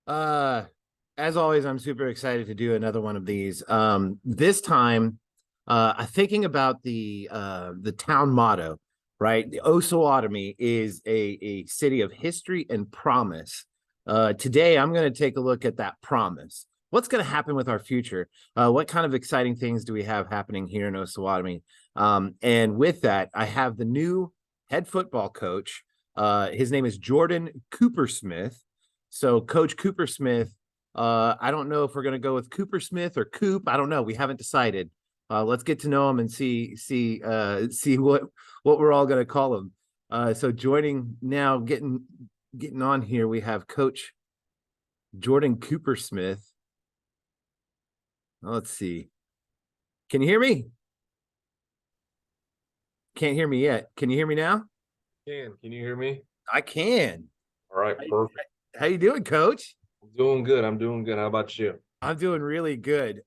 Uh, as always, I'm super excited to do another one of these. This time, I'm thinking about the town motto, right? The Osawatomie is a city of history and promise. Today, I'm going to take a look at that promise. What's going to happen with our future? What kind of exciting things do we have happening here in Osawatomie? And with that, I have the new head football coach. His name is Jordan Kupersmith. So Coach Kupersmith, I don't know if we're going to go with Kupersmith or Coop. I don't know. We haven't decided. Let's get to know him and see what we're all going to call him. So joining now, getting on here, we have Coach Jordan Kupersmith. Let's see. Can you hear me? Can't hear me yet. Can you hear me now? Can you hear me? I can. All right, perfect. How you doing, Coach? I'm doing good. How about you? I'm doing really good.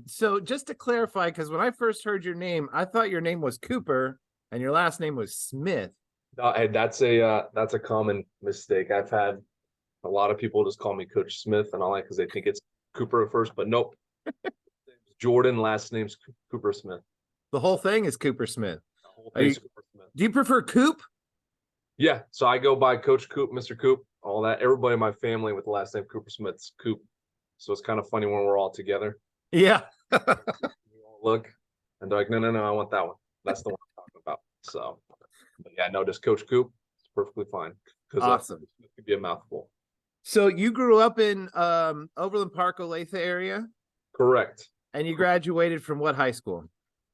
So just to clarify, because when I first heard your name, I thought your name was Cooper and your last name was Smith. No, hey, that's a common mistake. I've had a lot of people just call me Coach Smith and all that because they think it's Cooper at first, but nope. Jordan, last name's Kupersmith. The whole thing is Kupersmith. The whole thing's Kupersmith. Do you prefer Coop? Yeah, so I go by Coach Coop, Mr. Coop, all that. Everybody in my family with the last name Kupersmith's Coop. So it's kind of funny when we're all together. Yeah. We all look and they're like, no, I want that one. That's the one I'm talking about. So, but yeah, no, just Coach Coop. It's perfectly fine. Awesome. It could be a mouthful. So you grew up in Overland Park, Olathe area? Correct. And you graduated from what high school?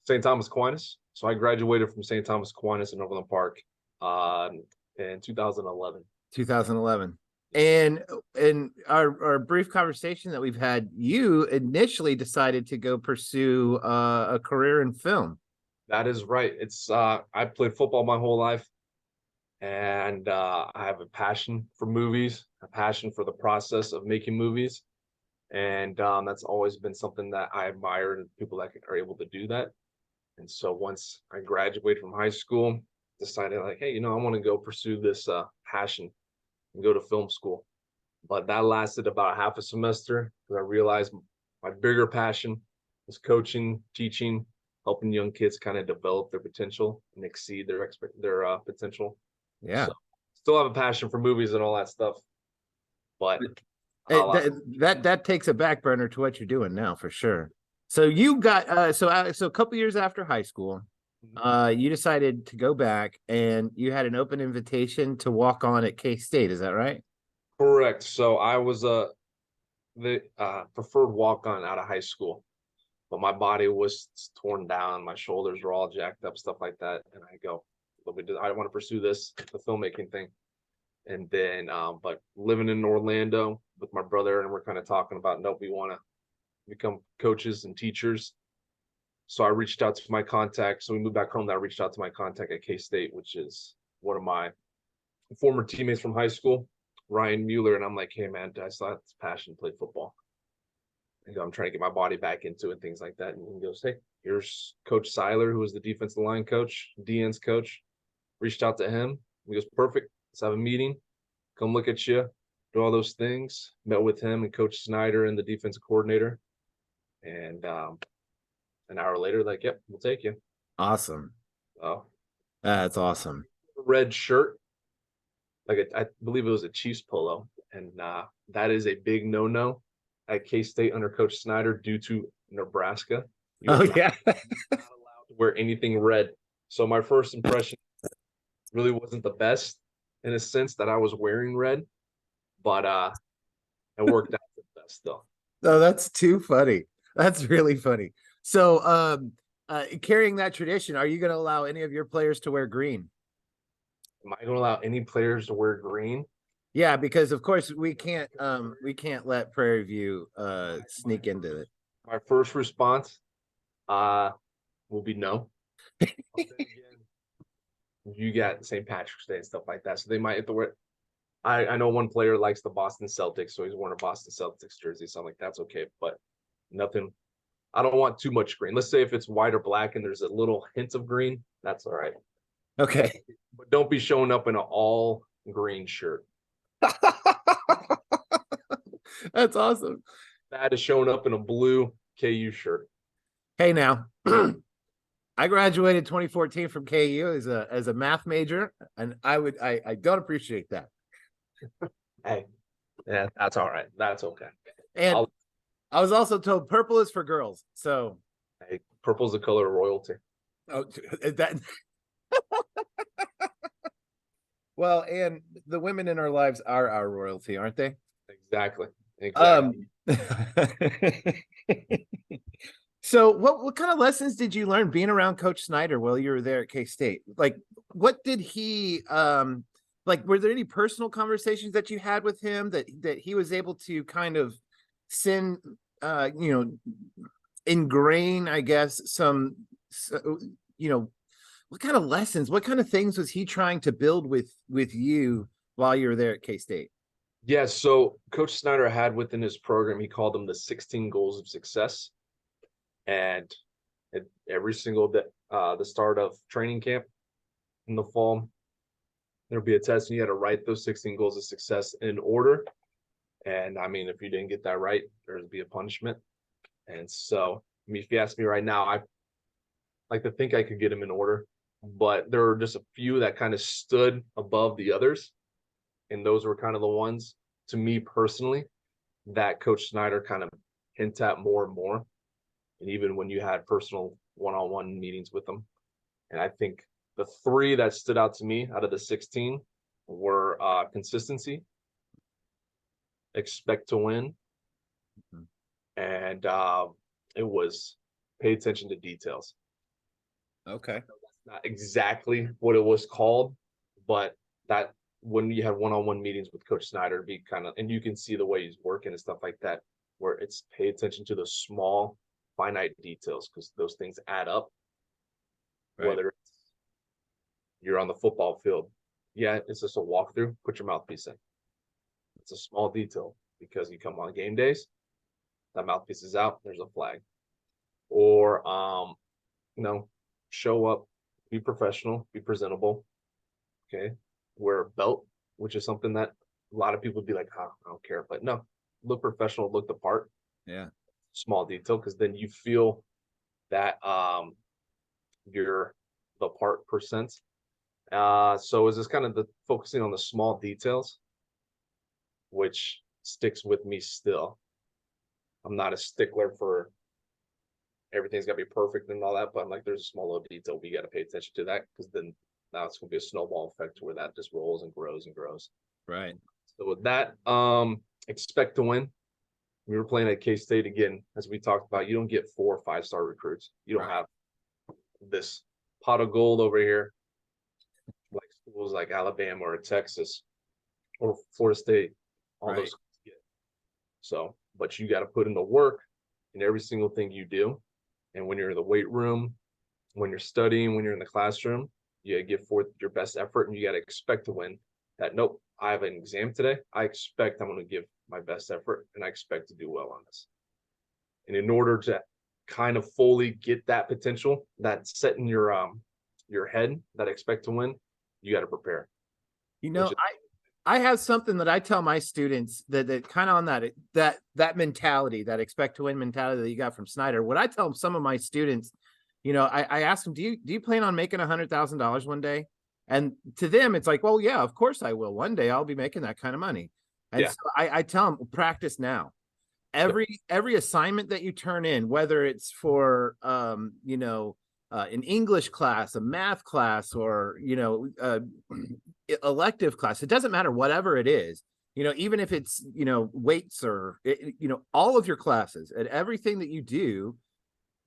St. Thomas Aquinas. So I graduated from St. Thomas Aquinas in Overland Park in 2011. 2011. And in our brief conversation that we've had, you initially decided to go pursue a career in film. That is right. It's I played football my whole life, and I have a passion for movies, a passion for the process of making movies, and that's always been something that I admire in people that are able to do that. And so once I graduated from high school, decided like, hey, I want to go pursue this passion and go to film school. But that lasted about half a semester because I realized my bigger passion is coaching, teaching, helping young kids kind of develop their potential and exceed their potential. Yeah. So, still have a passion for movies and all that stuff. But that takes a back burner to what you're doing now for sure. So you got so a couple years after high school, you decided to go back and you had an open invitation to walk on at K-State. Is that right? Correct. So I was the preferred walk-on out of high school, but my body was torn down. My shoulders were all jacked up, stuff like that. And I go, I want to pursue the filmmaking thing. And then, but living in Orlando with my brother, and we're kind of talking about, nope, we want to become coaches and teachers. So I reached out to my contact. So we moved back home. I reached out to my contact at K-State, which is one of my former teammates from high school, Ryan Mueller. And I'm like, hey, man, I still have this passion to play football. And I'm trying to get my body back into it and things like that. And he goes, hey, here's Coach Seiler, who was the defensive line coach, DN's coach. Reached out to him. He goes, perfect. Let's have a meeting. Come look at you. Do all those things. Met with him and Coach Snyder and the defensive coordinator. And an hour later, like, yep, we'll take you. Awesome. Oh, that's awesome. Red shirt, like I believe it was a Chiefs polo, and that is a big no-no at K-State under Coach Snyder due to Nebraska. Yeah, not allowed to wear anything red. So my first impression really wasn't the best in a sense that I was wearing red, but it worked out the best though. No, that's too funny. That's really funny. So, carrying that tradition, are you going to allow any of your players to wear green? Am I going to allow any players to wear green? Yeah, because of course we can't let Prairie View sneak into it. My first response will be no. You got St. Patrick's Day and stuff like that, so they might have to wear. I know one player likes the Boston Celtics, so he's wearing a Boston Celtics jersey, so I'm like, that's okay, but nothing. I don't want too much green. Let's say if it's white or black and there's a little hint of green, that's all right. Okay. But don't be showing up in an all green shirt. That's awesome. That is showing up in a blue KU shirt. Hey, now I graduated 2014 from KU as a math major, and I don't appreciate that. Hey, yeah, that's all right. That's okay. And I was also told purple is for girls. So, hey, purple's the color of royalty. oh, that. Well, and the women in our lives are our royalty, aren't they? Exactly. Exactly. So what kind of lessons did you learn being around Coach Snyder while you were there at K-State? Like, what did he like, were there any personal conversations that you had with him that he was able to kind of send you know, ingrain, I guess, some you know, what kind of lessons, what kind of things was he trying to build with you while you were there at K-State? Yeah, so Coach Snyder had within his program, he called them the 16 goals of success. And at every single day, the start of training camp in the fall, there'll be a test, and you had to write those 16 goals of success in order. And I mean, if you didn't get that right, there'd be a punishment. And so, I mean, if you ask me right now, I like to think I could get them in order, but there were just a few that kind of stood above the others. And those were kind of the ones, to me personally, that Coach Snyder kind of hint at more and more. And even when you had personal one-on-one meetings with them. And I think the three that stood out to me out of the 16 were consistency, expect to win, and it was pay attention to details. Okay. That's not exactly what it was called, but that when you have one-on-one meetings with Coach Snyder, be kind of, and you can see the way he's working and stuff like that, where it's pay attention to the small finite details, because those things add up. Right. Whether it's you're on the football field, yeah, it's just a walkthrough, put your mouthpiece in. It's a small detail, because you come on game days, that mouthpiece is out, there's a flag. Or show up, be professional, be presentable. Okay. Wear a belt, which is something that a lot of people would be like, oh, I don't care. But no, look professional, look the part. Yeah. Small detail, because then you feel that you're the part percent. So is this kind of the focusing on the small details, which sticks with me still. I'm not a stickler for everything's got to be perfect and all that, but I'm like, there's a small little detail we got to pay attention to that, because then now it's going to be a snowball effect where that just rolls and grows and grows. Right. So with that, expect to win. We were playing at K-State again, as we talked about. You don't get 4 or 5-star recruits. You don't have this pot of gold over here, like schools like Alabama or Texas or Florida State. All those get. So, but you got to put in the work in every single thing you do. And when you're in the weight room, when you're studying, when you're in the classroom, you got to give forth your best effort, and you got to expect to win. That, nope, I have an exam today. I expect I'm going to give my best effort, and I expect to do well on this. And in order to kind of fully get that potential, that set in your head, that expect to win, you got to prepare. You know, I have something that I tell my students that kind of on that mentality, that expect to win mentality that you got from Snyder. What I tell some of my students, you know, I ask them, do you plan on making $100,000 one day? And to them, it's like, well, yeah, of course I will. One day I'll be making that kind of money. And so I tell them, practice now. Every assignment that you turn in, whether it's for an English class, a math class, or elective class, it doesn't matter, whatever it is, even if it's weights or all of your classes and everything that you do,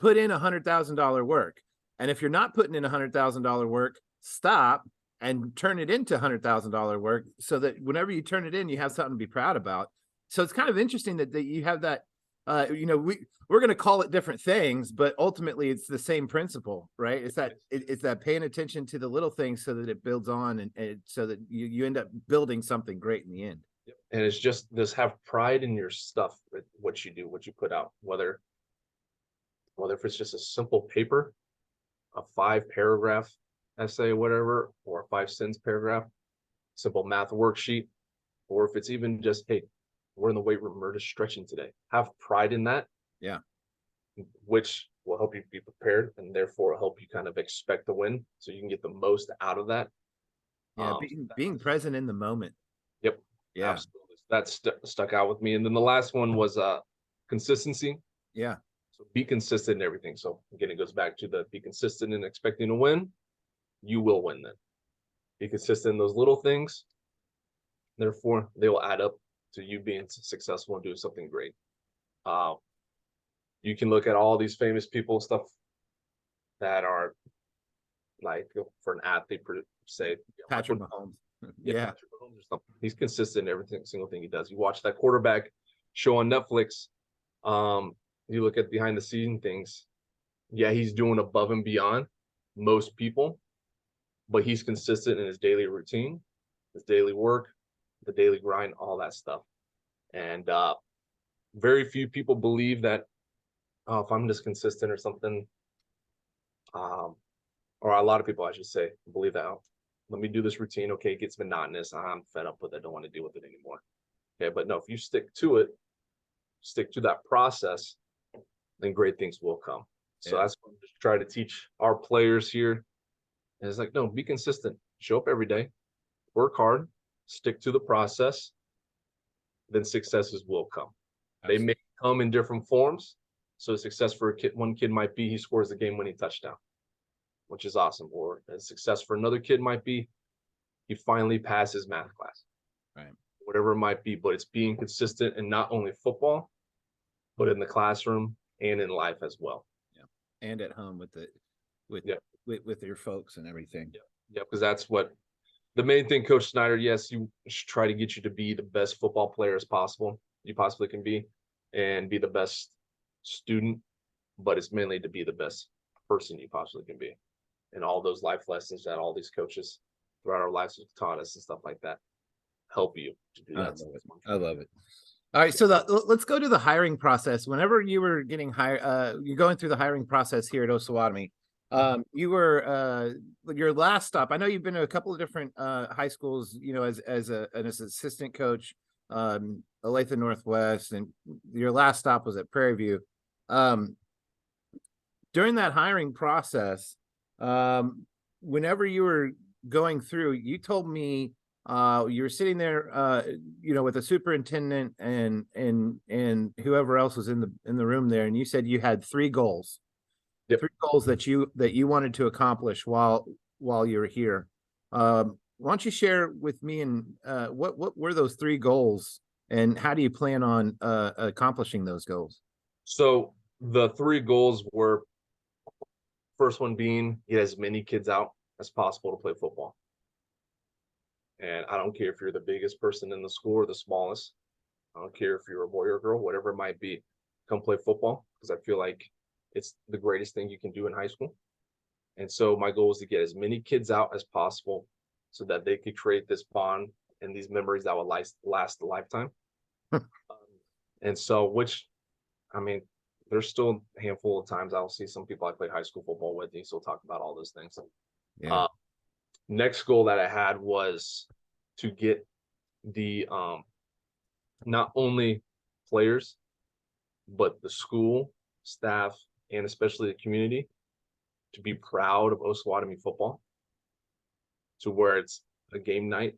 put in $100,000 work. And if you're not putting in $100,000 work, stop and turn it into $100,000 work, so that whenever you turn it in, you have something to be proud about. So it's kind of interesting that you have that. We're going to call it different things, but ultimately it's the same principle, right? It's that paying attention to the little things so that it builds on, and so that you end up building something great in the end. And it's just this, have pride in your stuff, what you do, what you put out, whether if it's just a simple paper, a 5-paragraph essay, whatever, or a 5-sentence paragraph, simple math worksheet, or if it's even just, hey, we're in the weight room, we're just stretching today. Have pride in that. Yeah. Which will help you be prepared and therefore help you kind of expect the win so you can get the most out of that. Yeah. Being present in the moment. Yep. Yeah. Absolutely. That stuck out with me. And then the last one was consistency. Yeah. So be consistent in everything. So again, it goes back to the be consistent in expecting to win. You will win then. Be consistent in those little things. Therefore, they will add up to you being successful and doing something great. You can look at all these famous people, stuff that are like for an athlete, say Patrick Mahomes. Yeah, Patrick Mahomes or something. He's consistent in every single thing he does. You watch that quarterback show on Netflix. You look at behind the scene things. Yeah, he's doing above and beyond most people, but he's consistent in his daily routine, his daily work, the daily grind, all that stuff. And very few people believe that, oh, if I'm just consistent or something, or a lot of people, I should say, believe that, oh, let me do this routine. Okay, it gets monotonous. I'm fed up with it. I don't want to deal with it anymore. Okay, but no, if you stick to it, stick to that process, then great things will come. So that's what I'm just trying to teach our players here. And it's like, no, be consistent. Show up every day, work hard, stick to the process, then successes will come. Absolutely. They may come in different forms. So success for a kid, one kid might be he scores the game-winning touchdown, which is awesome. Or a success for another kid might be he finally passes math class. Right. Whatever it might be, but it's being consistent in not only football, but in the classroom and in life as well. Yeah. And at home with with your folks and everything. Yeah, because that's what the main thing, Coach Snyder, yes, you should try to get you to be the best football player as possible, you possibly can be, and be the best student, but it's mainly to be the best person you possibly can be. And all those life lessons that all these coaches throughout our lives have taught us and stuff like that help you to do that. I love it. All right, so let's go to the hiring process. Whenever you were getting hired, you're going through the hiring process here at Osawatomie. You were your last stop. I know you've been to a couple of different high schools, you know, as an assistant coach, Olathe Northwest, and your last stop was at Prairie View. During that hiring process, whenever you were going through, you told me you were sitting there, you know, with the superintendent and whoever else was in the room there, and you said you had 3 goals. Yep. 3 goals that you wanted to accomplish while you were here. Why don't you share with me and what were those 3 goals, and how do you plan on accomplishing those goals? So the 3 goals were, first one being get as many kids out as possible to play football. And I don't care if you're the biggest person in the school or the smallest. I don't care if you're a boy or a girl, whatever it might be, come play football, because I feel like it's the greatest thing you can do in high school. And so my goal is to get as many kids out as possible so that they could create this bond and these memories that will last a lifetime. And so, which, I mean, there's still a handful of times I'll see some people I played high school football with, and still talk about all those things. Yeah. Next goal that I had was to get the not only players, but the school, staff, and especially the community to be proud of Osawatomie football, to where it's a game night.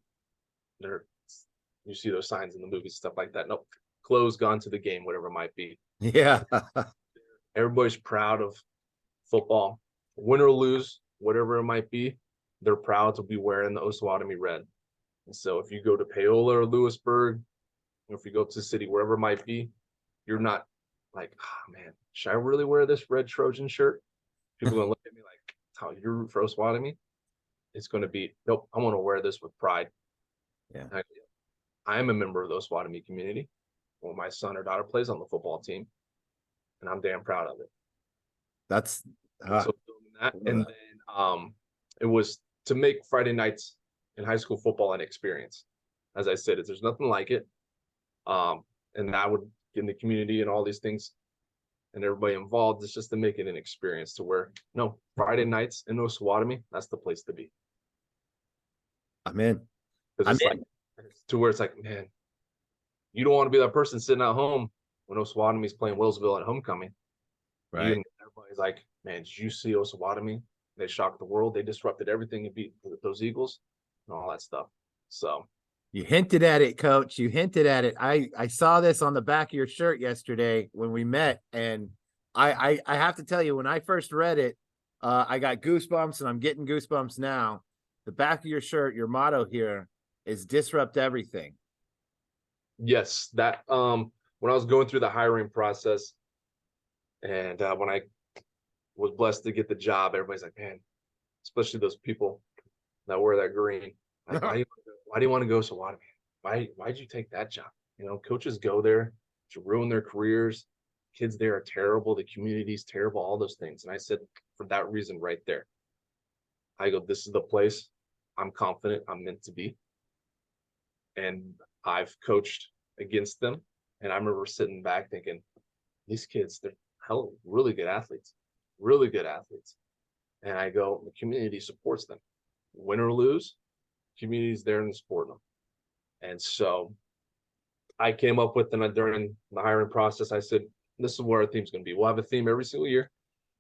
You see those signs in the movies, stuff like that. Nope, clothes gone to the game, whatever it might be. Yeah. Everybody's proud of football, win or lose, whatever it might be. They're proud to be wearing the Osawatomie red. And so if you go to Paola or Lewisburg, or if you go to the city, wherever it might be, you're not like, oh man, should I really wear this red Trojan shirt? People are gonna look at me like, how you root for Osawatomie? It's gonna be, nope, I want to wear this with pride. Yeah. I am a member of the Osawatomie community. Well, my son or daughter plays on the football team, and I'm damn proud of it. That's so that, and then it was to make Friday nights in high school football an experience. As I said, there's nothing like it. And that would get in the community and all these things and everybody involved. It's just to make it an experience to where, no, Friday nights in Osawatomie, that's the place to be. I'm in. Because it's like, to where it's like, man, You don't want to be that person sitting at home when Osawatomie's playing Willsville at homecoming. You Right. and everybody's like, man, did you see Osawatomie? They shocked the world. They disrupted everything and beat those Eagles and all that stuff. So You hinted at it, coach. You hinted at it. I saw this on the back of your shirt yesterday when we met, and I have to tell you, when I first read it, I got goosebumps, and I'm getting goosebumps now. The back of your shirt, your motto here is disrupt everything. yes, that when I was going through the hiring process, and when I was blessed to get the job, everybody's like, man, especially those people that wear that green, like, why do you want to go Osawatomie? Why'd you take that job? You know, coaches go there to ruin their careers. Kids there are terrible. The community's terrible. All those things. And I said, for that reason, right there, I go, this is the place I'm confident I'm meant to be. And I've coached against them. And I remember sitting back thinking, these kids, they're hell really good athletes, really good athletes. And I go, the community supports them. Win or lose, community's there and supporting them. And so I came up with, and during the hiring process, I said, this is where our theme's going to be. We'll have a theme every single year,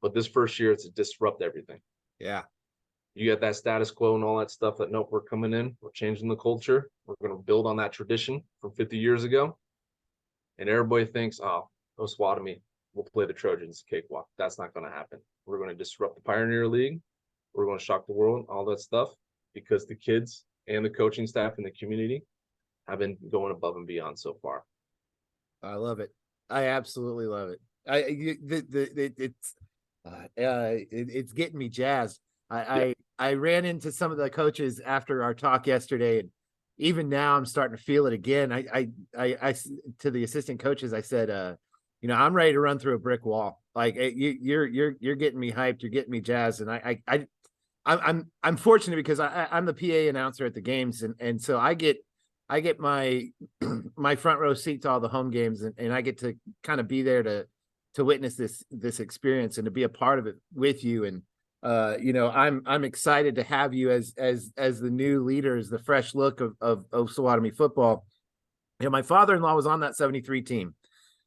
but this first year it's to disrupt everything. Yeah. You get that status quo and all that stuff that, nope, we're coming in, we're changing the culture. We're going to build on that tradition from 50 years ago. And everybody thinks, oh, Osawatomie, we'll play the Trojans cakewalk. That's not going to happen. We're going to disrupt the Pioneer League. We're going to shock the world, all that stuff, because the kids and the coaching staff and the community have been going above and beyond so far. I love it. I absolutely love it. It's getting me jazzed. I ran into some of the coaches after our talk yesterday, and even now I'm starting to feel it again. I to the assistant coaches, I said, I'm ready to run through a brick wall. Like you're getting me hyped, you're getting me jazzed, and I'm fortunate because I'm the PA announcer at the games, and so I get my my front row seat to all the home games, and I get to kind of be there to witness this experience and to be a part of it with you. And I'm excited to have you as the new leaders, the fresh look of Osawatomie football. My father-in-law was on that 73 team,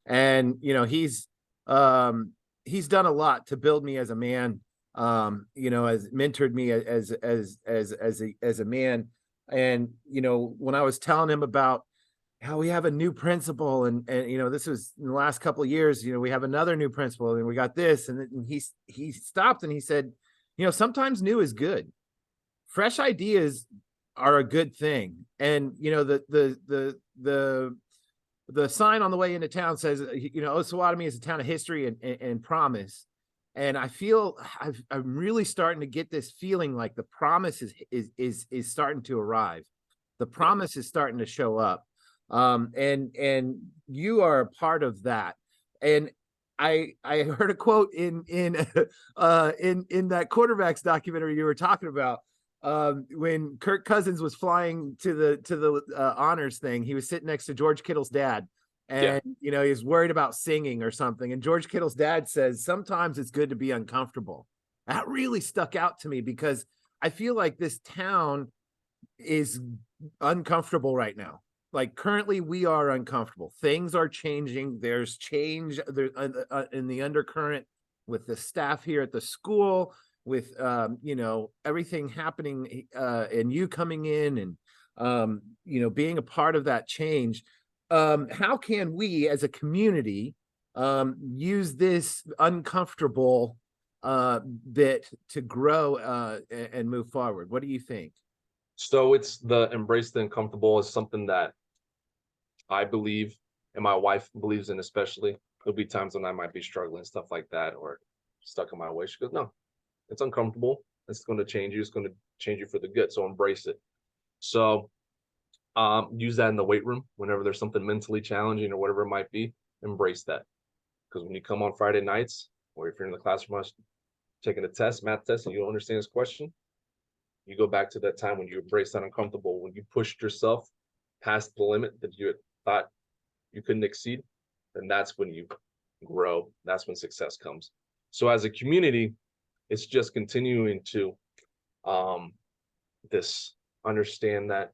and he's done a lot to build me as a man, has mentored me as a man. And when I was telling him about how we have a new principal, and this was in the last couple of years, we have another new principal, and we got this, and he stopped and he said, sometimes new is good. Fresh ideas are a good thing. And the sign on the way into town says, Osawatomie is a town of history and promise. And I feel I'm really starting to get this feeling like the promise is starting to arrive. The promise is starting to show up. And you are a part of that. And I heard a quote in that quarterbacks documentary you were talking about. When Kirk Cousins was flying to the honors thing, he was sitting next to George Kittle's dad. And he was worried about singing or something. And George Kittle's dad says, sometimes it's good to be uncomfortable. That really stuck out to me because I feel like this town is uncomfortable right now. Like currently we are uncomfortable. Things are changing. There's change there in the undercurrent with the staff here at the school, with everything happening and you coming in and being a part of that change. How can we as a community use this uncomfortable bit to grow and move forward? What do you think? So it's the embrace the uncomfortable is something that I believe, and my wife believes in, especially. There'll be times when I might be struggling, stuff like that, or stuck in my way. She goes, no, it's uncomfortable. It's going to change you. It's going to change you for the good. So embrace it. So use that in the weight room whenever there's something mentally challenging or whatever it might be. Embrace that, because when you come on Friday nights, or if you're in the classroom taking a test, math test, and you don't understand this question, you go back to that time when you embraced that uncomfortable, when you pushed yourself past the limit that you had thought you couldn't exceed, then that's when you grow. That's when success comes. So as a community, it's just continuing to this understand that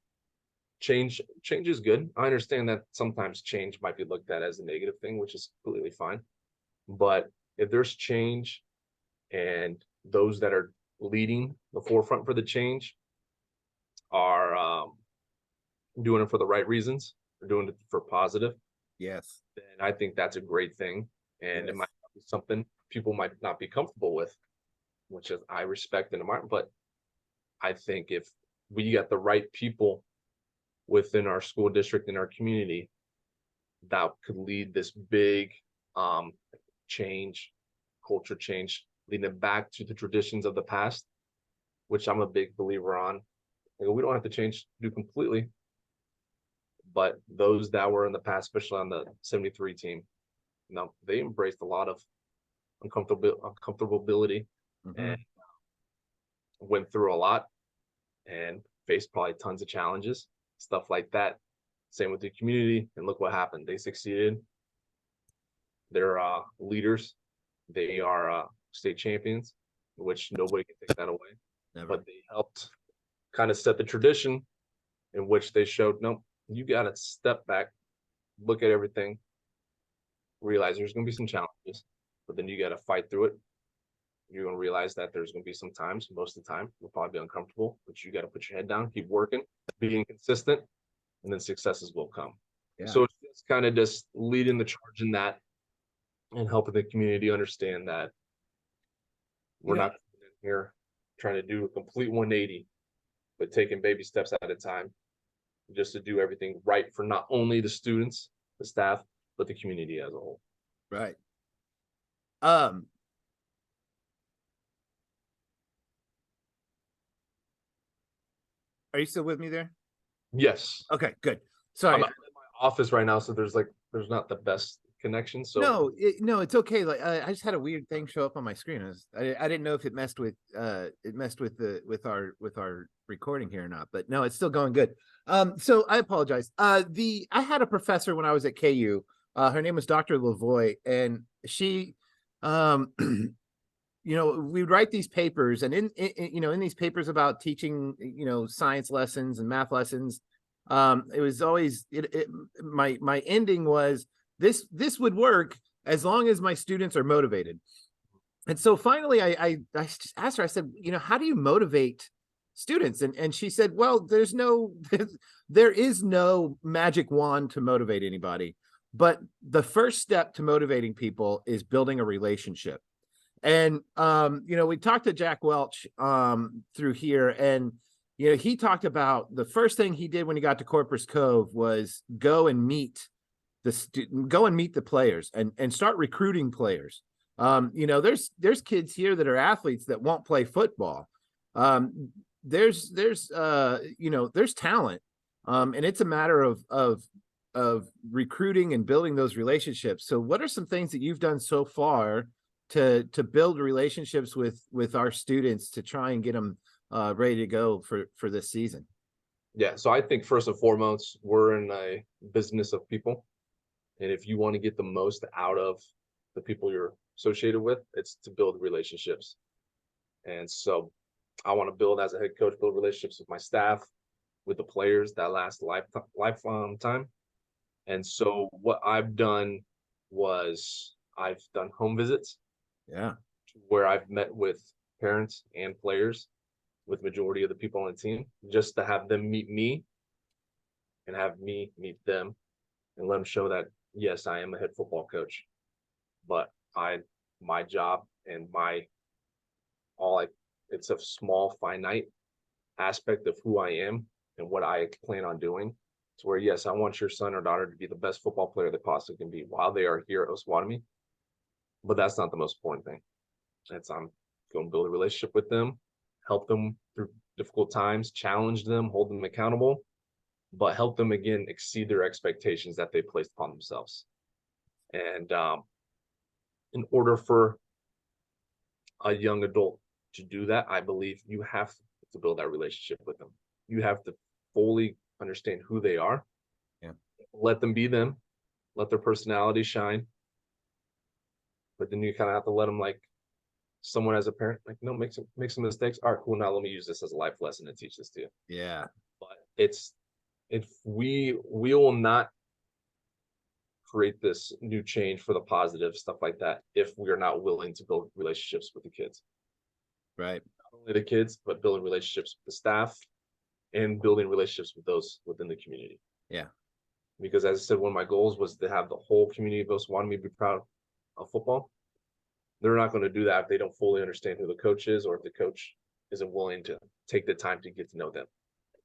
change is good. I understand that sometimes change might be looked at as a negative thing, which is completely fine. But if there's change and those that are leading the forefront for the change are doing it for the right reasons, or doing it for positive, Yes. then I think that's a great thing. And it Yes. might be something people might not be comfortable with, which is I respect and admire. But I think if we got the right people within our school district and our community, that could lead this big change, culture change, leading it back to the traditions of the past, which I'm a big believer on. Like, we don't have to do completely, but those that were in the past, especially on the 73 team, they embraced a lot of uncomfortability Mhm. and went through a lot and faced probably tons of challenges, stuff like that. Same with the community, and look what happened. They succeeded. They're leaders. They are state champions, which nobody can take that away. Never. But they helped kind of set the tradition in which they showed, no, you got to step back, look at everything, realize there's going to be some challenges, but then you got to fight through it. You're going to realize that there's going to be some times, most of the time, you'll probably be uncomfortable, but you got to put your head down, keep working, being consistent, and then successes will come. Yeah. So it's just kind of just leading the charge in that and helping the community understand that we're not here trying to do a complete 180, but taking baby steps at a time just to do everything right for not only the students, the staff, but the community as a whole. Right. Are you still with me there? Yes. Okay, good. I'm Sorry. in my office right now, so there's not the best connection. So No, it's okay. Like I just had a weird thing show up on my screen. I didn't know if it messed with our recording here or not, but no, it's still going good. So I apologize. I had a professor when I was at KU. Her name was Dr. Lavoie, and she we would write these papers, and in these papers about teaching, science lessons and math lessons, it was always my ending was this would work as long as my students are motivated. And so finally I just asked her, I said, how do you motivate students? And she said, well, there is no magic wand to motivate anybody, but the first step to motivating people is building a relationship. And we talked to Jack Welch through here, and he talked about the first thing he did when he got to Corpus Cove was go and meet the players and start recruiting players. There's kids here that are athletes that won't play football. There's talent, and it's a matter of recruiting and building those relationships. So what are some things that you've done so far to build relationships with our students to try and get them ready to go for this season? yeah, so I think first and foremost, we're in a business of people. And if you want to get the most out of the people you're associated with, it's to build relationships. And so I want to build, as a head coach, build relationships with my staff, with the players that last lifetime. And so what I've done was I've done home visits. Yeah. Where I've met with parents and players, with majority of the people on the team, just to have them meet me and have me meet them and let them show that, yes, I am a head football coach, but my job and it's a small finite aspect of who I am and what I plan on doing. To where, yes, I want your son or daughter to be the best football player they possibly can be while they are here at Osawatomie, but that's not the most important thing. I'm going to build a relationship with them, help them through difficult times, challenge them, hold them accountable, but help them again exceed their expectations that they placed upon themselves. And in order for a young adult to do that, I believe you have to build that relationship with them. You have to fully understand who they are. Yeah. Let them be them, let their personality shine. But then you kind of have to let them, like someone as a parent, like, no, make some mistakes. All right, cool. Now let me use this as a life lesson to teach this to you. Yeah. But it's if we will not create this new change for the positive stuff like that if we are not willing to build relationships with the kids. Right. Not only the kids, but building relationships with the staff and building relationships with those within the community. Yeah. Because as I said, one of my goals was to have the whole community of Osawatomie be proud of football. They're not going to do that if they don't fully understand who the coach is, or if the coach isn't willing to take the time to get to know them.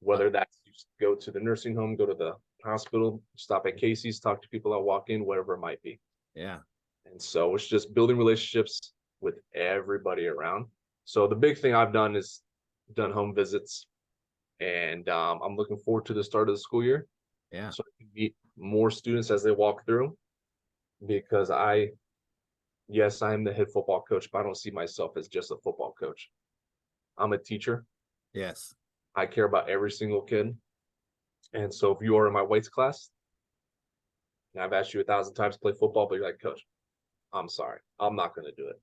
Whether that's you go to the nursing home, go to the hospital, stop at Casey's, talk to people that walk in, whatever it might be. Yeah. And so it's just building relationships with everybody around. So the big thing I've done is done home visits, and I'm looking forward to the start of the school year. Yeah. So I can meet more students as they walk through, because yes, I am the head football coach, but I don't see myself as just a football coach. I'm a teacher. Yes. I care about every single kid. And so if you are in my weights class, and I've asked you 1,000 times to play football, but you're like, coach, I'm sorry, I'm not going to do it.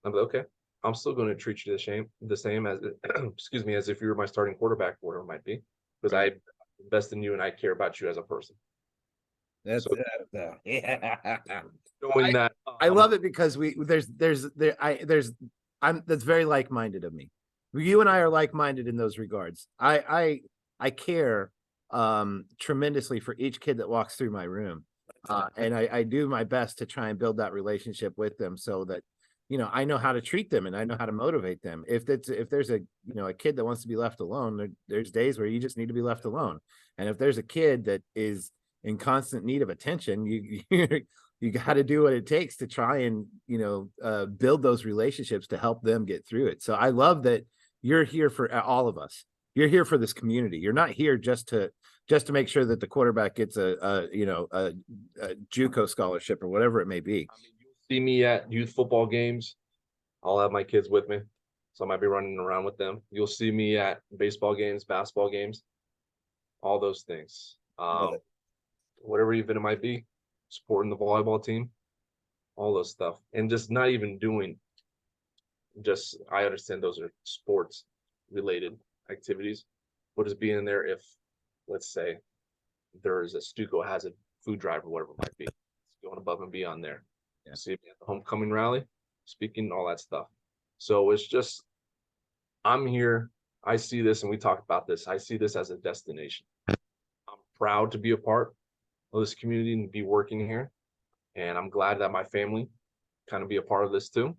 I'm like, okay, I'm still going to treat you the same as, excuse me, as if you were my starting quarterback, whatever it might be, because Right. I invest in you and I care about you as a person. That's So yeah. showing that, I love it because that's very like-minded of me. You and I are like-minded in those regards. I care tremendously for each kid that walks through my room. And I do my best to try and build that relationship with them so that, I know how to treat them and I know how to motivate them. If there's a, a kid that wants to be left alone, there's days where you just need to be left alone. And if there's a kid that is in constant need of attention, you got to do what it takes to try and, build those relationships to help them get through it. So I love that you're here for all of us. You're here for this community. You're not here just to make sure that the quarterback gets a JUCO scholarship or whatever it may be. I mean, you'll see me at youth football games. I'll have my kids with me, so I might be running around with them. You'll see me at baseball games, basketball games, all those things. Whatever event it might be, supporting the volleyball team, all those stuff, and just not even doing. Just I understand those are sports related activities, but just being there if, let's say, there's a Stuco has a food drive or whatever it might be, going above and beyond there. Yeah. See me at the homecoming rally, speaking, all that stuff. So it's just, I'm here. I see this, and we talked about this. I see this as a destination. I'm proud to be a part of this community and be working here. And I'm glad that my family kind of be a part of this too.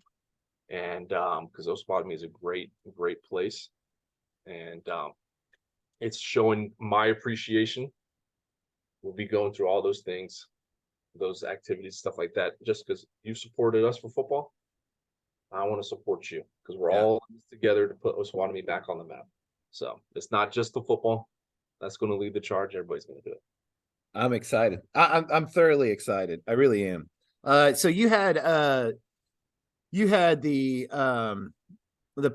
And because Osawatomie is a great, great place. And it's showing my appreciation. We'll be going through all those things, those activities, stuff like that, just because you supported us for football. I want to support you because we're all together to put Osawatomie back on the map. So it's not just the football that's going to lead the charge. Everybody's going to do it. I'm excited. I'm thoroughly excited. I really am. So you had the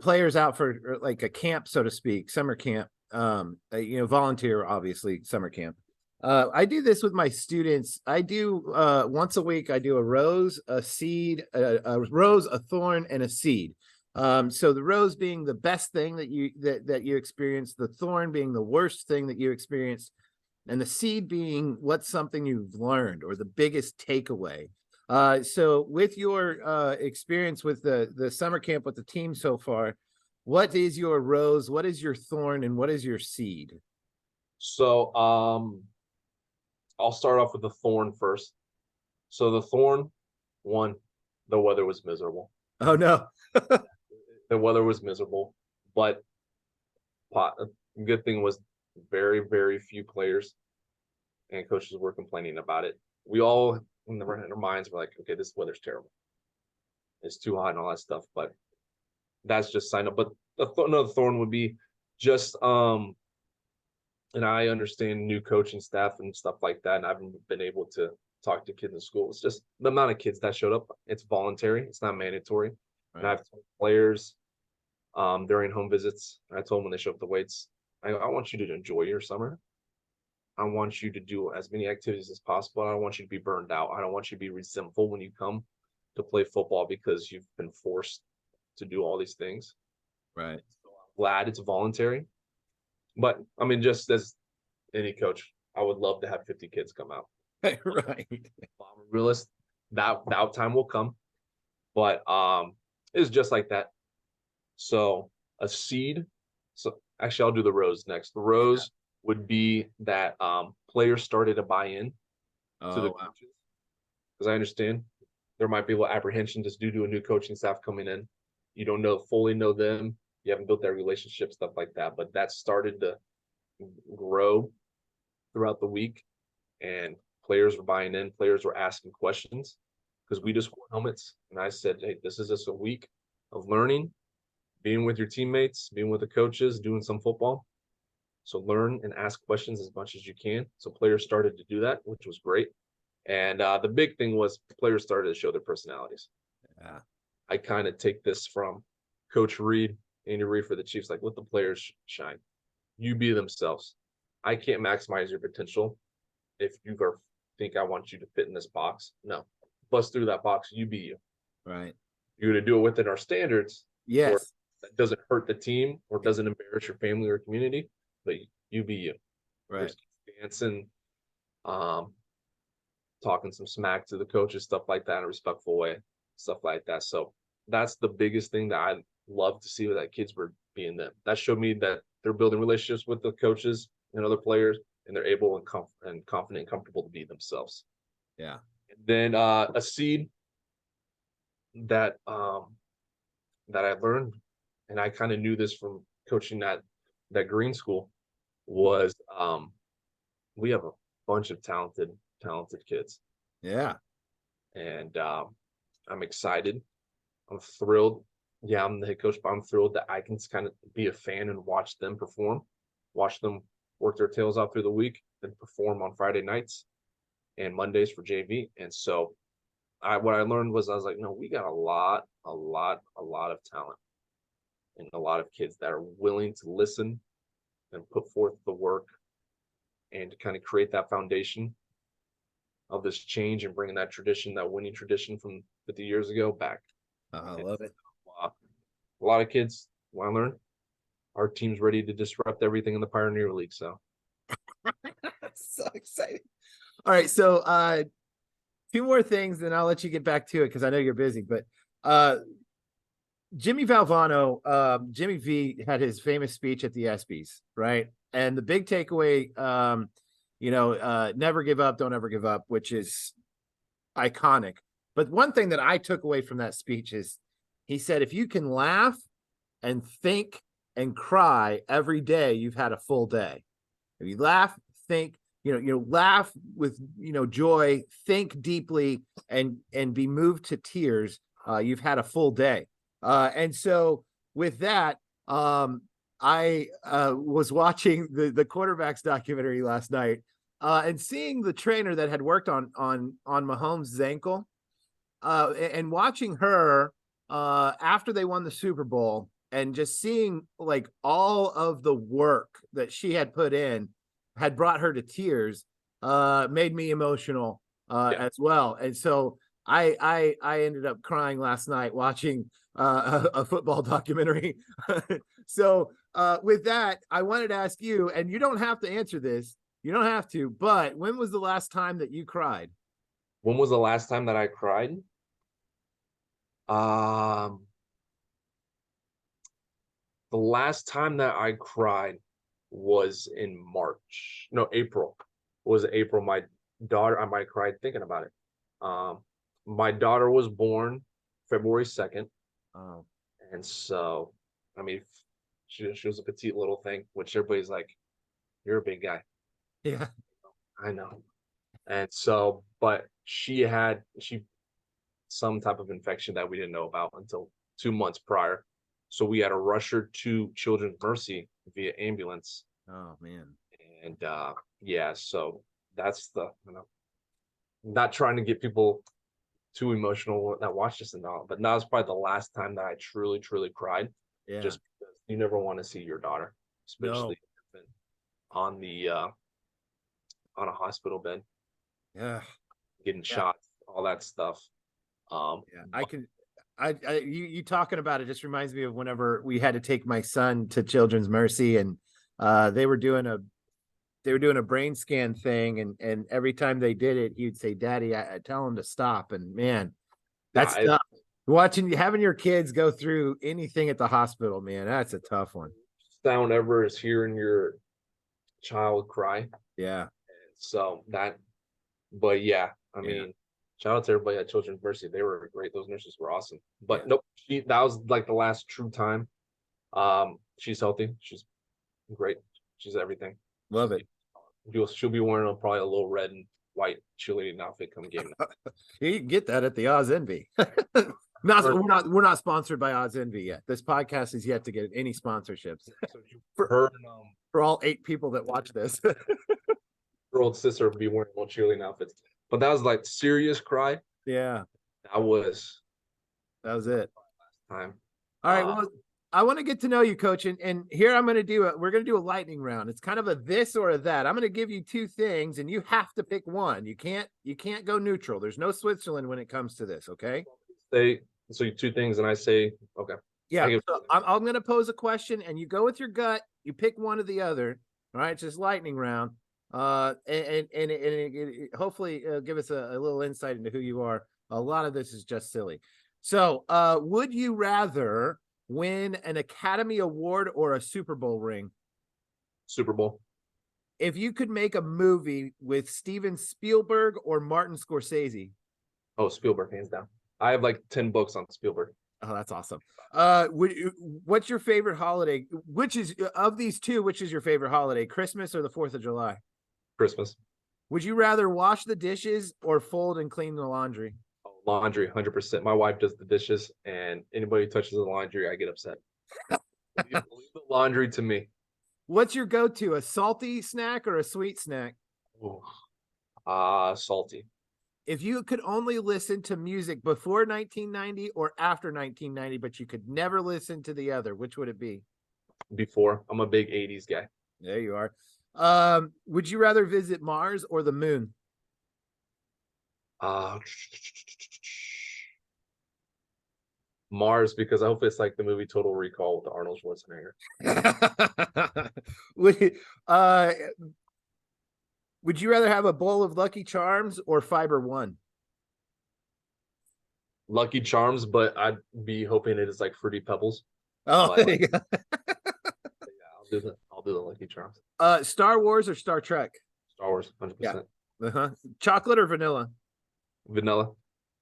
players out for like a camp, so to speak, summer camp. Volunteer, obviously, summer camp. I do this with my students. I do once a week. I do a rose, a seed, a rose, a thorn, and a seed. So the rose being the best thing that you experienced, the thorn being the worst thing that you experienced, and the seed being what's something you've learned or the biggest takeaway. So with your experience with the summer camp with the team so far, what is your rose, what is your thorn, and what is your seed? So I'll start off with the thorn first. So the thorn, one, the weather was miserable. Oh no. The weather was miserable, but the good thing was very, very few players and coaches were complaining about it. We all in our minds were like, okay, this weather's terrible. It's too hot and all that stuff, but that's just sign up. But another thorn would be just and I understand new coaching staff and stuff like that, and I haven't been able to talk to kids in school. It's just the amount of kids that showed up. It's voluntary. It's not mandatory. Right. And I've told players during home visits, I told them when they show up the weights, I want you to enjoy your summer. I want you to do as many activities as possible. I don't want you to be burned out. I don't want you to be resentful when you come to play football because you've been forced to do all these things. Right. So I'm glad it's voluntary. But I mean, just as any coach, I would love to have 50 kids come out. Right. If I'm a realist, that time will come. But it's just like that. So a seed. So actually, I'll do the rows next. The rows would be that players started to buy in to the Oh, wow. coaches, because I understand there might be a little apprehension just due to a new coaching staff coming in. You don't fully know them. You haven't built that relationship, stuff like that. But that started to grow throughout the week, and players were buying in. Players were asking questions because we just wore helmets. And I said, hey, this is just a week of learning, being with your teammates, being with the coaches, doing some football. So learn and ask questions as much as you can. So players started to do that, which was great. And the big thing was players started to show their personalities. Yeah. I kind of take this from Coach Reed, Andy Reid for the Chiefs, like let the players shine. You be themselves. I can't maximize your potential if you think I want you to fit in this box. No, bust through that box. You be you. Right. You're going to do it within our standards, where Yes. that doesn't hurt the team or doesn't embarrass your family or community, but you be you. Right. There's dancing, talking some smack to the coaches, stuff like that in a respectful way, stuff like that. So that's the biggest thing that I love to see, that kids were being them. That showed me that they're building relationships with the coaches and other players, and they're able and confident and comfortable to be themselves. Yeah. And then a seed that that I learned, and I kind of knew this from coaching that green school, was we have a bunch of talented kids. Yeah. And I'm excited. I'm thrilled. Yeah, I'm the head coach, but I'm thrilled that I can kind of be a fan and watch them perform, watch them work their tails off through the week, and perform on Friday nights and Mondays for JV. And so what I learned was, I was like, no, we got a lot of talent, and a lot of kids that are willing to listen and put forth the work and to kind of create that foundation of this change and bringing that tradition, that winning tradition from 50 years ago back. I love it. A lot of kids want to learn. Our team's ready to disrupt everything in the Pioneer League. So So exciting. All right. So two more things, then I'll let you get back to it because I know you're busy. But Jimmy Valvano, Jimmy V had his famous speech at the ESPYs, right? And the big takeaway, never give up, don't ever give up, which is iconic. But one thing that I took away from that speech is he said, if you can laugh and think and cry every day, you've had a full day. If you laugh, think, laugh with, joy, think deeply and be moved to tears, you've had a full day. And so with that, I was watching the quarterbacks documentary last night and seeing the trainer that had worked on Mahomes' ankle and watching her after they won the Super Bowl and just seeing like all of the work that she had put in had brought her to tears, made me emotional as well. And so I ended up crying last night watching a football documentary. So with that, I wanted to ask you, and you don't have to answer this, you don't have to, but when was the last time that you cried? when was the last time that I cried? The last time that I cried was in March. No, April. It was April. My daughter, I might cry thinking about it. My daughter was born February 2nd. Oh, And so, I mean, she was a petite little thing, which everybody's like, you're a big guy. yeah. I know. And so, but she had some type of infection that we didn't know about until 2 months prior. So we had to rush her to Children's Mercy via ambulance. Oh man. And so that's not trying to get people too emotional that watch this and all, but that was probably the last time that I truly, truly cried. Yeah. Just because you never want to see your daughter, especially on the on a hospital bed, getting shots, all that stuff. You talking about it just reminds me of whenever we had to take my son to Children's Mercy and they were doing a they were doing a brain scan thing, and every time they did it, he'd say, "Daddy, I tell him to stop." And man, that's Yeah, tough. Having your kids go through anything at the hospital, man, that's a tough one. sound ever is hearing your child cry. Yeah. So that, but yeah, I mean, shout out to everybody at Children's Mercy. They were great. Those nurses were awesome. But nope, that was like the last true time. She's healthy. She's great. She's everything. Love it. She'll be wearing probably a little red and white cheerleading outfit come game night. You can get that at the Oz Envy. We're not sponsored by Oz Envy yet. This podcast is yet to get any sponsorships. For all 8 people that watch this. Her old sister would be wearing little cheerleading outfits. But that was like serious cry. Yeah. That was it. Time. All right. Well, I want to get to know you, Coach. And here we're going to do a lightning round. It's kind of a this or a that. I'm going to give you 2 things and you have to pick one. You can't go neutral. There's no Switzerland when it comes to this. Okay. So 2 things and I say, okay. Yeah. So I'm going to pose a question and you go with your gut. You pick one or the other. All right. It's just lightning round. And hopefully give us a little insight into who you are. A lot of this is just silly. So would you rather win an Academy Award or a Super Bowl ring? Super Bowl. If you could make a movie with Steven Spielberg or Martin Scorsese? Oh, Spielberg, hands down. I have like 10 books on Spielberg. Oh, that's awesome. What's your favorite holiday? Which is of these 2, which is your favorite holiday, Christmas or the 4th of July? Christmas. Would you rather wash the dishes or fold and clean the laundry? Laundry, 100%. My wife does the dishes, and anybody who touches the laundry, I get upset. Leave the laundry to me. What's your go-to, a salty snack or a sweet snack? Salty. If you could only listen to music before 1990 or after 1990, but you could never listen to the other, which would it be? Before. I'm a big 80s guy. There you are. Would you rather visit Mars or the moon? Mars, because I hope it's like the movie Total Recall with Arnold Schwarzenegger. Would you rather have a bowl of Lucky Charms or Fiber One? Lucky Charms, but I'd be hoping it is like Fruity Pebbles. Oh, there you go. Yeah, I'll do the Lucky Charms. Star Wars or Star Trek? Star Wars, 100%. Yeah. Chocolate or vanilla? Vanilla.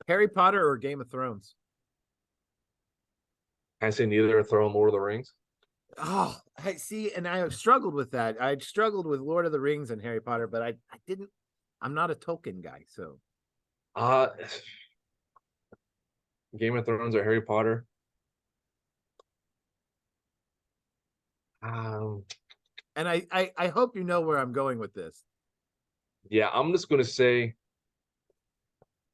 Harry Potter or Game of Thrones? Can I say neither? Throw in Lord of the Rings. Oh, I see, and I have struggled with that. I struggled with Lord of the Rings and Harry Potter, but I didn't. I'm not a Tolkien guy, so. Game of Thrones or Harry Potter. And I hope you know where I'm going with this. Yeah, I'm just gonna say.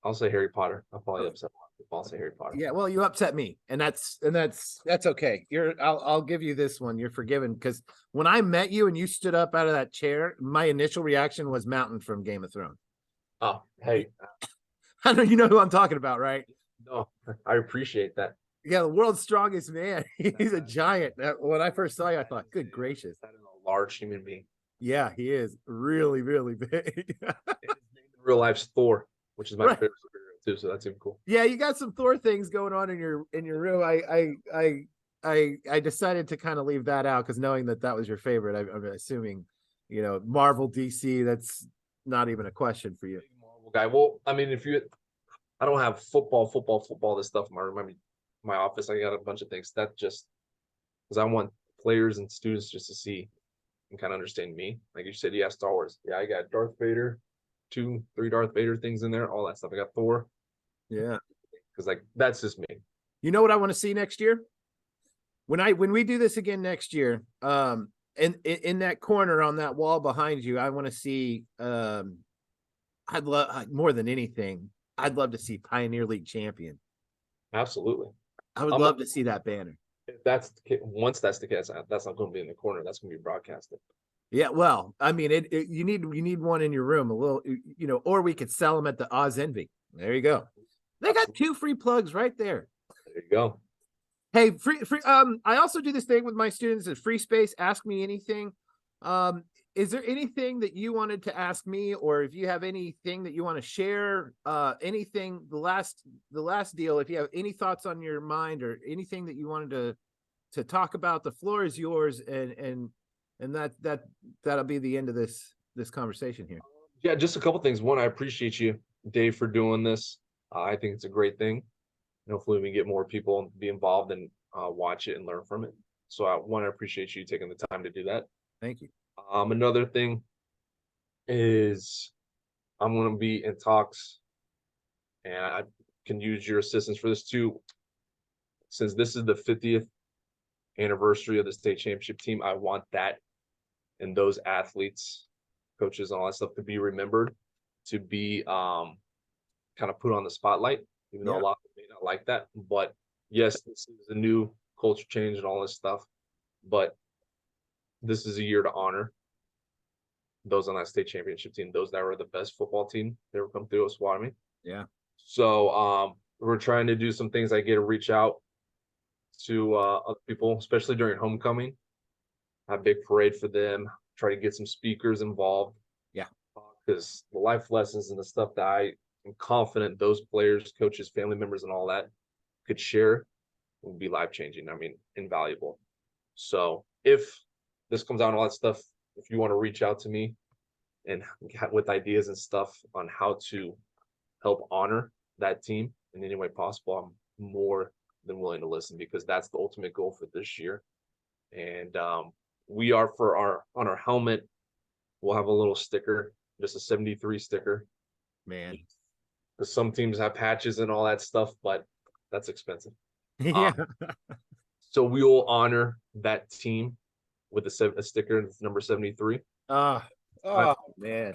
I'll say Harry Potter. I'll probably upset if I'll say Harry Potter. Yeah, well, you upset me, and that's okay. I'll give you this one. You're forgiven, because when I met you and you stood up out of that chair, my initial reaction was Mountain from Game of Thrones. Oh, hey. I know you know who I'm talking about, right? No, I appreciate that. Yeah, the world's strongest man. He's a giant. When I first saw you, I thought, good gracious. That is a large human being. Yeah, he is really, really big. In real life's Thor, which is my favorite superhero too, so that's even cool. Yeah, you got some Thor things going on in your room. I decided to kind of leave that out because knowing that was your favorite, I'm assuming, Marvel, DC, that's not even a question for you. Marvel guy. Well, I mean, I don't have football, this stuff in my office. I got a bunch of things. That just because I want players and students just to see and kind of understand me. Like you said, yeah, Star Wars. Yeah, I got Darth Vader, 2, 3 Darth Vader things in there, all that stuff. I got Thor. Yeah. Because like that's just me. You know what I want to see next year? When we do this again next year, in that corner on that wall behind you, I want to see I'd love more than anything, I'd love to see Pioneer League champion. Absolutely. I would love to see that banner. If once that's the case, that's not going to be in the corner. That's going to be broadcasted. Yeah, well, I mean, you need one in your room, a little, or we could sell them at the Oz Envy. There you go. They got 2 free plugs right there. There you go. Hey, free. I also do this thing with my students at Free Space. Ask me anything. is there anything that you wanted to ask me, or if you have anything that you want to share, anything, the last deal, if you have any thoughts on your mind or anything that you wanted to talk about, the floor is yours. And that'll be the end of this conversation here. Yeah, just a couple things. One, I appreciate you, Dave, for doing this. I think it's a great thing. And hopefully we get more people to be involved and watch it and learn from it. So I appreciate you taking the time to do that. Thank you. Another thing is I'm going to be in talks, and I can use your assistance for this too. Since this is the 50th anniversary of the state championship team, I want that and those athletes, coaches, and all that stuff to be remembered, to be kind of put on the spotlight, even though a lot of them may not like that. But yes, this is a new culture change and all this stuff, but this is a year to honor those on that state championship team, those that were the best football team that ever come through Osawatomie. Yeah. So we're trying to do some things. I get to reach out to other people, especially during homecoming. Have a big parade for them. Try to get some speakers involved. Yeah. Because the life lessons and the stuff that I am confident those players, coaches, family members, and all that could share would be life changing. I mean, invaluable. So if this comes out and all that stuff, if you want to reach out to me and with ideas and stuff on how to help honor that team in any way possible, I'm more than willing to listen, because that's the ultimate goal for this year. And we are on our helmet, we'll have a little sticker, just a 73 sticker. Man. Because some teams have patches and all that stuff, but that's expensive. Yeah. So we will honor that team with a sticker number 73. Oh man.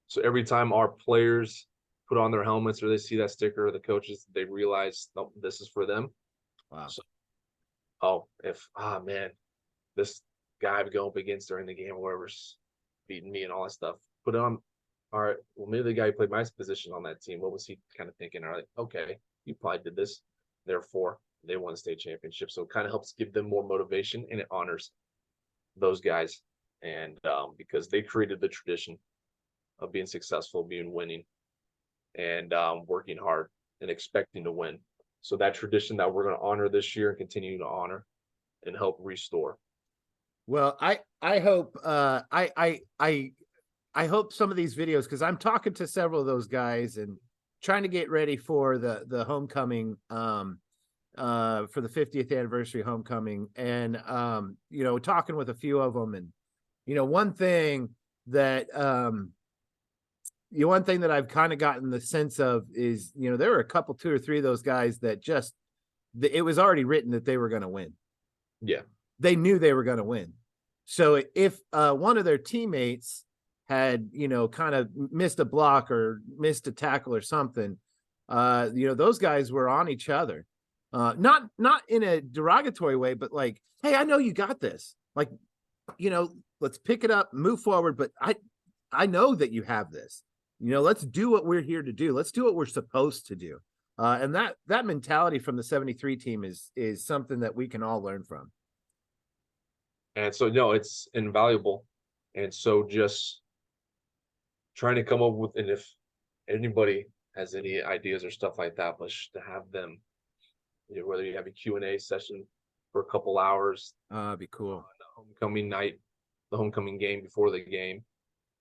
So every time our players put on their helmets or they see that sticker, or the coaches, they realize, oh, this is for them. Wow. So, man, this guy I've gone up against during the game or whatever's beating me and all that stuff, put it on. All right, well, maybe the guy who played my position on that team, what was he kind of thinking? All right, okay, you probably did this. Therefore, they won the state championship. So it kind of helps give them more motivation, and it honors those guys. And because they created the tradition of being successful, being winning, and working hard and expecting to win. So that tradition that we're going to honor this year and continue to honor and help restore. Well, I hope I hope some of these videos, because I'm talking to several of those guys and trying to get ready for the homecoming for the 50th anniversary homecoming, and talking with a few of them. And one thing that I've kind of gotten the sense of is, there were a couple, 2 or 3 of those guys that just, it was already written that they were going to win. Yeah. They knew they were going to win. So if one of their teammates had, kind of missed a block or missed a tackle or something, those guys were on each other. Not in a derogatory way, but like, hey, I know you got this. Like, let's pick it up, move forward. But I know that you have this. Let's do what we're here to do. Let's do what we're supposed to do. And that mentality from the 73 team is something that we can all learn from. And so, no, it's invaluable. And so just trying to come up with, and if anybody has any ideas or stuff like that, but to have them, whether you have a Q&A session for a couple hours. It'd be cool. The homecoming night, the homecoming game before the game.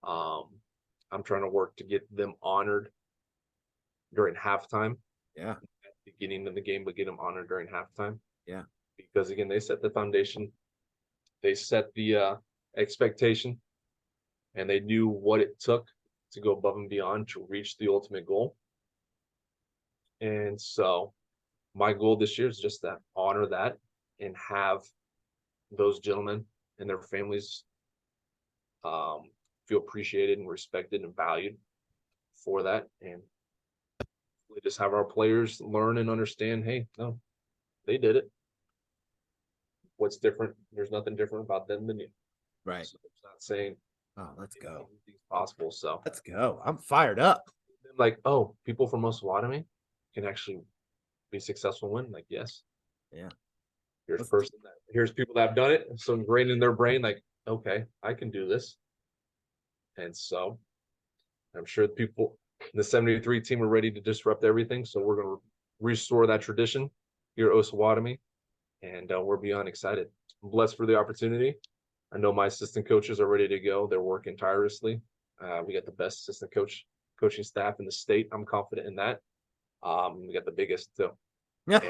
I'm trying to work to get them honored during halftime. Yeah. At the beginning of the game, but get them honored during halftime. Yeah. Because again, they set the foundation. They set the expectation, and they knew what it took to go above and beyond to reach the ultimate goal. And so my goal this year is just to honor that and have those gentlemen and their families feel appreciated and respected and valued for that. And we just have our players learn and understand, hey, no, they did it. What's different? There's nothing different about them than you. Right. So it's not saying, oh, let's go. Anything's possible. So let's go. I'm fired up. Like, oh, people from Osawatomie can actually be successful and win. Like, yes. Yeah. Here's people that have done it. So ingrained in their brain, like, okay, I can do this. And so I'm sure the people, the 73 team are ready to disrupt everything. So we're going to restore that tradition here at Osawatomie. And we're beyond excited. I'm blessed for the opportunity. I know my assistant coaches are ready to go. They're working tirelessly. We got the best assistant coaching staff in the state. I'm confident in that. We got the biggest too. And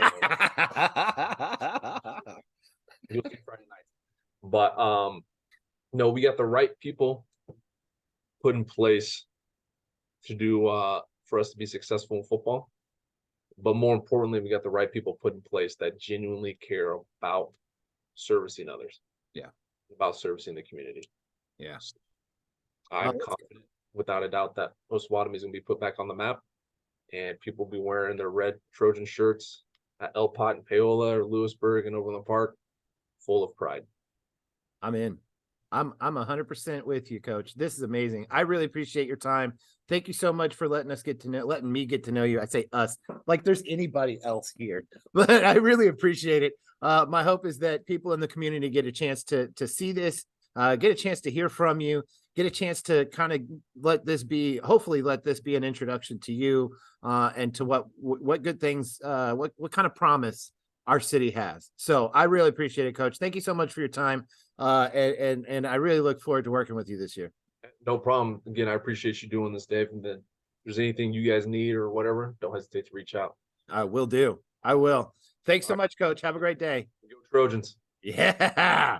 you'll see Friday night. But no, we got the right people put in place to do for us to be successful in football. But more importantly, we got the right people put in place that genuinely care about servicing others. Yeah. About servicing the community. Yeah. I'm confident, without a doubt, that Osawatomie is going to be put back on the map, and people will be wearing their red Trojan shirts at El Pot and Paola or Lewisburg and Overland Park, full of pride. I'm in. I'm 100% with you, Coach. This is amazing. I really appreciate your time. Thank you so much for letting me get to know you. I say us like there's anybody else here, but I really appreciate it. My hope is that people in the community get a chance to see this, get a chance to hear from you, get a chance to kind of hopefully let this be an introduction to you and to what good things, what kind of promise our city has. So I really appreciate it, Coach. Thank you so much for your time. And I really look forward to working with you this year. No problem. Again, I appreciate you doing this, Dave. And then if there's anything you guys need or whatever, don't hesitate to reach out. I will do. I will. Thanks so much, Coach. Have a great day. Go Trojans. Yeah.